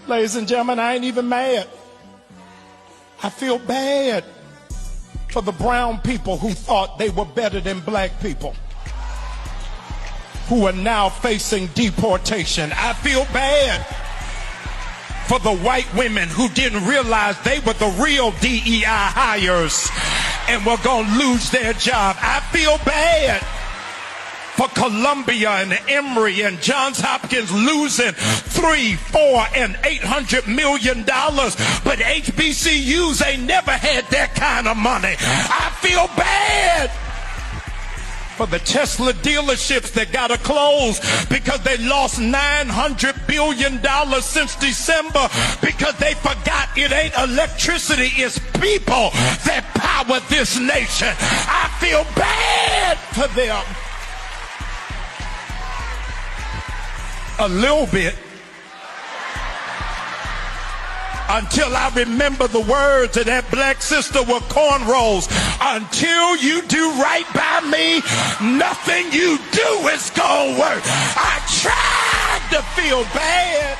Ladies and gentlemen, I ain't even mad. I feel bad for the brown people who thought they were better than black people, who are now facing deportation. I feel bad for the white women who didn't realize they were the real DEI hires and were gonna lose their job. I feel bad for Columbia and Emory and Johns Hopkins losing $300, $400, and $800 million, but HBCUs ain't never had that kind of money. I feel bad for the Tesla dealerships that gotta close because they lost $900 billion since December because they forgot it ain't electricity, it's people that power this nation. I feel bad for them. A little bit, until I remember the words of that black sister with cornrows. Until you do right by me, nothing you do is gonna work. I tried to feel bad.